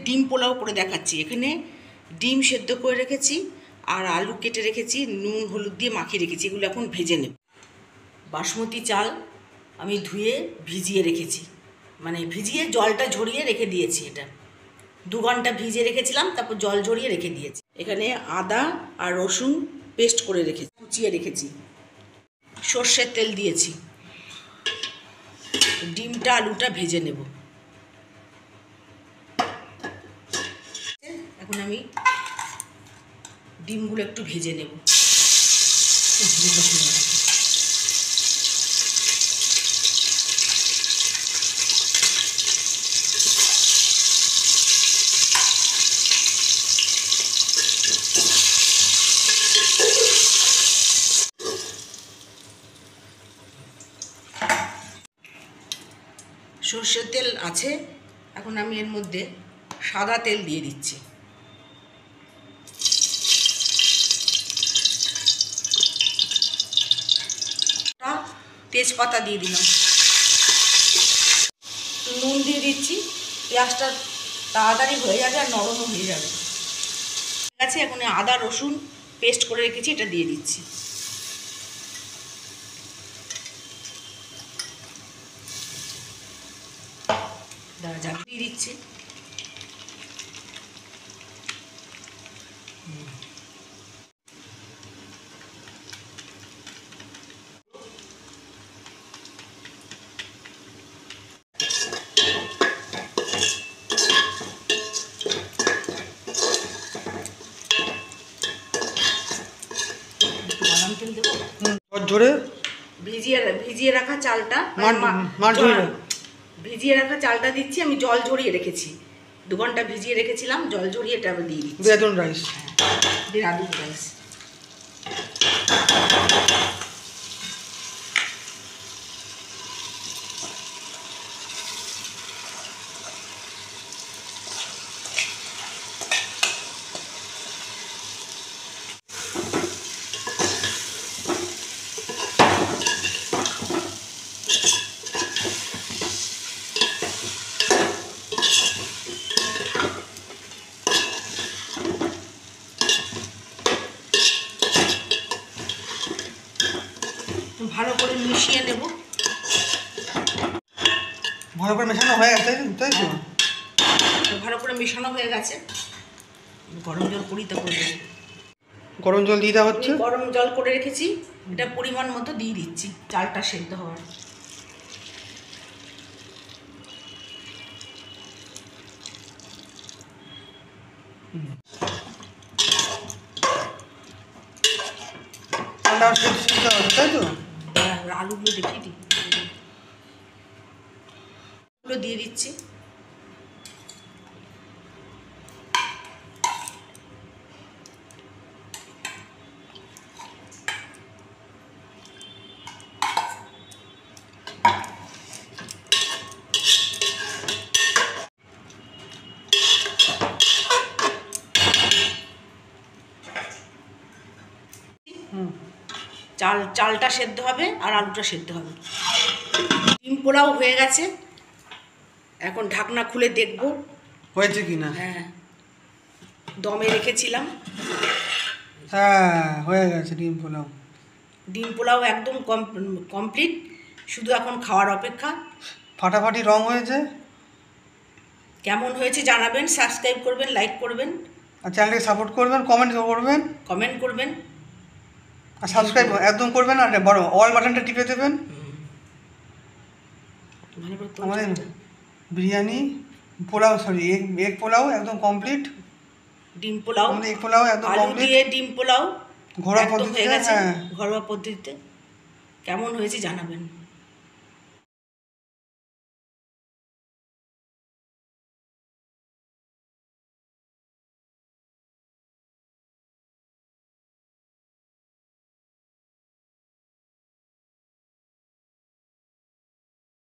ডিম পোলাও করে দেখাচ্ছি। এখানে ডিম সেদ্ধ করে রেখেছি আর আলু কেটে রেখেছি, নুন হলুদ দিয়ে মাখিয়ে রেখেছি। এগুলো এখন ভেজে নেব। বাসমতি চাল আমি ধুয়ে ভিজিয়ে রেখেছি, মানে ভিজিয়ে জলটা ঝরিয়ে রেখে দিয়েছি। এটা 2 ঘন্টা ভিজিয়ে রেখেছিলাম, তারপর জল ঝরিয়ে রেখে দিয়েছি। এখানে আদা আর রসুন পেস্ট করে রেখেছি, কুচিয়ে রেখেছি। সর্ষের তেল দিয়েছি। ডিমটা আলুটা ভেজে নেব। এখন আমি ডিমগুলো একটু ভেজে নেব। সর্ষের তেল আছে, এখন আমি এর মধ্যে সাদা তেল দিয়ে দিচ্ছি। তেজপাতা দিয়ে দিলাম, নুন দিয়ে দিচ্ছি। পেঁয়াজটা তাড়াতাড়ি হয়ে যাবে আর নরমও হয়ে যাবে। ঠিক আছে, এখন আদা রসুন পেস্ট করে রেখেছি, এটা দিয়ে দিচ্ছি। দিয়ে দিচ্ছি। বাদাম তেল দেবো ধরে ভিজিয়ে রাখা চালটা, ভিজিয়ে রাখা চালটা দিচ্ছি। আমি জল ঝরিয়ে রেখেছি, 2 ঘন্টা ভিজিয়ে রেখেছিলাম, জল ঝরিয়ে এটা আমি দিয়ে দিচ্ছি। Dehradun rice, Dehradun rice. ভালো করে মিশিয়ে নেব। ভালো করে মেশানো হয়ে গেছে, তাই তো? ভালো করে মেশানো হয়ে গেছে। গরম জল করি, তারপর গরম জল দিয়ে দেওয়া হচ্ছে। গরম জল করে রেখেছি, এটা পরিমাণ মতো দিয়ে দিচ্ছি চালটা সেদ্ধ হওয়ার। তাই তো? আলুগুলো দেখিয়ে দিই, ওগুলো দিয়ে দিচ্ছি। চালটা সেদ্ধ হবে আর আলুটা সেদ্ধ হবে। ডিম পোলাও হয়ে গেছে, এখন ঢাকনা খুলে দেখব হয়েছে কি না। হ্যাঁ, দমে রেখেছিলাম। হ্যাঁ, হয়ে গেছে ডিম পোলাও। ডিম পোলাও একদম কমপ্লিট, শুধু এখন খাওয়ার অপেক্ষা। ফাটাফাটি রং হয়েছে। কেমন হয়েছে জানাবেন, সাবস্ক্রাইব করবেন, লাইক করবেন, আর চ্যানেলকে সাপোর্ট করবেন, কমেন্ট করবেন আর সাবস্ক্রাইব একদম করবেন। আর বড় অল বাটনটা টিপে দেবেন। আমাদের বিরিয়ানি পোলাও, সরি এগ পোলাও একদম কমপ্লিট। ডিম পোলাও, আমাদের এগ পোলাও একদম আলু কমপ্লিট। দিয়ে ডিম পোলাও ঘরোয়া একদম হয়ে পদ্ধতিতে, গেছে। হ্যাঁ, ঘরোয়া পদ্ধতিতে কেমন হয়েছে জানাবেন।